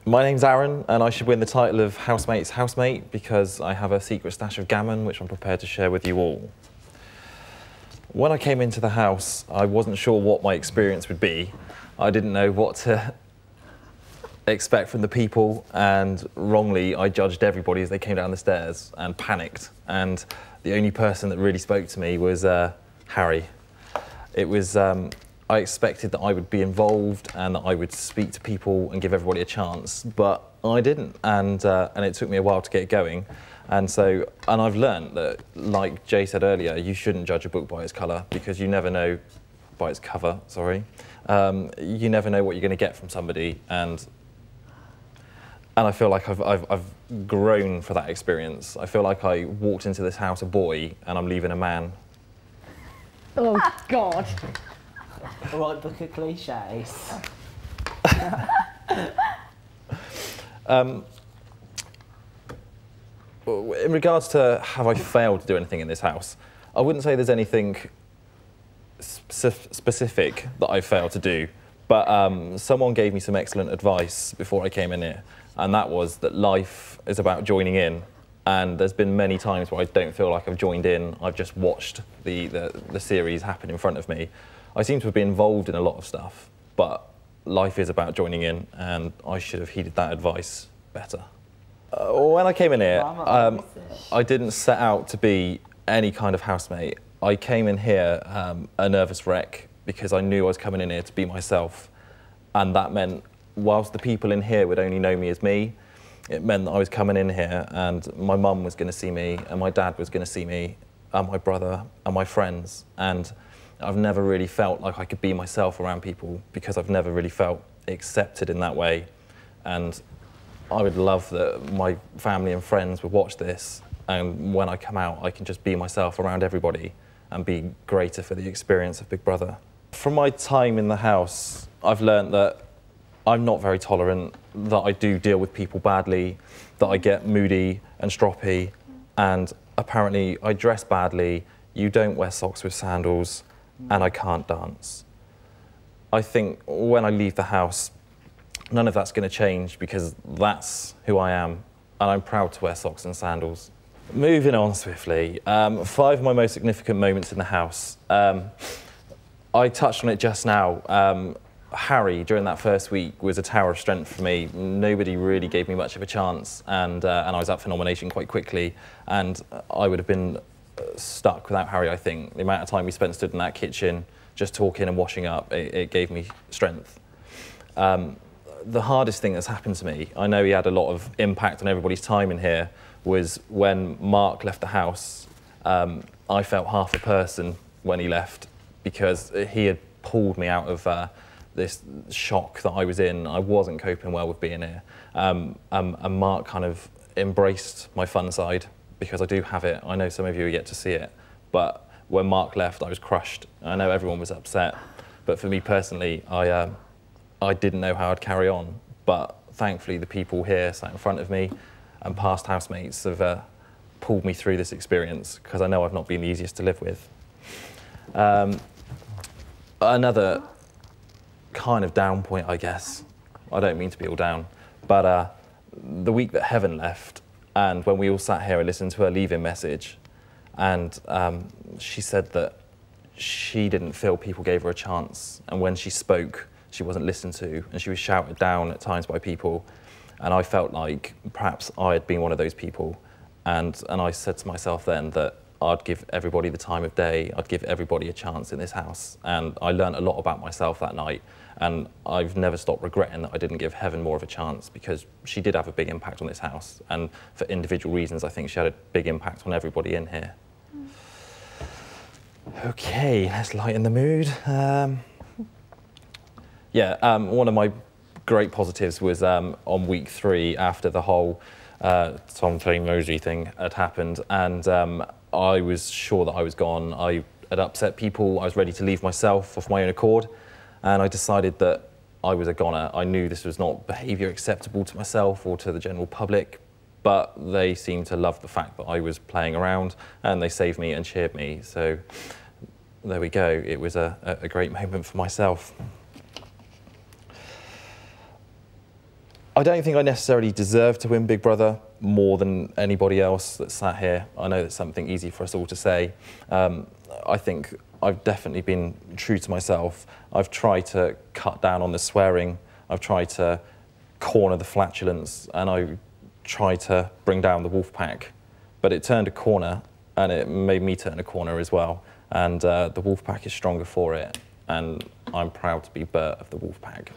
My name's Aaron, and I should win the title of Housemates Housemate because I have a secret stash of gammon which I'm prepared to share with you all. When I came into the house, I wasn't sure what my experience would be. I didn't know what to expect from the people, and wrongly I judged everybody as they came down the stairs and panicked. And the only person that really spoke to me was Harry. It was, I expected that I would be involved and that I would speak to people and give everybody a chance, but I didn't, and it took me a while to get going. And I've learned that, like Jay said earlier, you shouldn't judge a book by its colour, because you never know, by its cover, sorry, you never know what you're going to get from somebody, and I feel like I've grown for that experience. I feel like I walked into this house a boy and I'm leaving a man. Oh, God. All right, book of cliches. In regards to have I failed to do anything in this house, I wouldn't say there's anything specific that I failed to do, but someone gave me some excellent advice before I came in here, and that was that life is about joining in. And there's been many times where I don't feel like I've joined in, I've just watched the series happen in front of me. I seem to have been involved in a lot of stuff, but life is about joining in, and I should have heeded that advice better. When I came in here, I didn't set out to be any kind of housemate. I came in here a nervous wreck because I knew I was coming in here to be myself, and that meant whilst the people in here would only know me as me, it meant that I was coming in here and my mum was going to see me and my dad was going to see me and my brother and my friends, and I've never really felt like I could be myself around people because I've never really felt accepted in that way. And I would love that my family and friends would watch this, and when I come out I can just be myself around everybody and be greater for the experience of Big Brother. From my time in the house, I've learned that I'm not very tolerant, that I do deal with people badly, that I get moody and stroppy, and apparently I dress badly, you don't wear socks with sandals, and I can't dance. I think when I leave the house, none of that's going to change because that's who I am, and I'm proud to wear socks and sandals. Moving on swiftly, 5 of my most significant moments in the house. I touched on it just now. Harry, during that first week, was a tower of strength for me. Nobody really gave me much of a chance, and I was up for nomination quite quickly, and I would have been stuck without Harry, I think. The amount of time we spent stood in that kitchen, just talking and washing up, it gave me strength. The hardest thing that's happened to me, I know he had a lot of impact on everybody's time in here, was when Mark left the house. I felt half a person when he left because he had pulled me out of this shock that I was in. I wasn't coping well with being here. And Mark kind of embraced my fun side, because I do have it. I know some of you are yet to see it, but when Mark left, I was crushed. I know everyone was upset, but for me personally, I didn't know how I'd carry on. But thankfully, the people here sat in front of me and past housemates have pulled me through this experience, because I know I've not been the easiest to live with. Another kind of down point, I guess. I don't mean to be all down, but the week that Heaven left, and when we all sat here and listened to her leaving message, and she said that she didn't feel people gave her a chance, and when she spoke, she wasn't listened to, and she was shouted down at times by people, and I felt like perhaps I had been one of those people, and I said to myself then that I'd give everybody the time of day, I'd give everybody a chance in this house, and I learned a lot about myself that night, and I've never stopped regretting that I didn't give Heaven more of a chance, because she did have a big impact on this house, and for individual reasons I think she had a big impact on everybody in here. Okay, let's lighten the mood. One of my great positives was on week 3, after the whole Tom Mosey thing had happened, and I was sure that I was gone. I had upset people, I was ready to leave myself off my own accord, and I decided that I was a goner. I knew this was not behaviour acceptable to myself or to the general public, but they seemed to love the fact that I was playing around, and they saved me and cheered me. So there we go. It was a great moment for myself. I don't think I necessarily deserve to win Big Brother more than anybody else that's sat here. I know that's something easy for us all to say. I think I've definitely been true to myself. I've tried to cut down on the swearing. I've tried to corner the flatulence, and I tried to bring down the wolf pack. But it turned a corner, and it made me turn a corner as well. And the wolf pack is stronger for it, and I'm proud to be Bert of the wolf pack.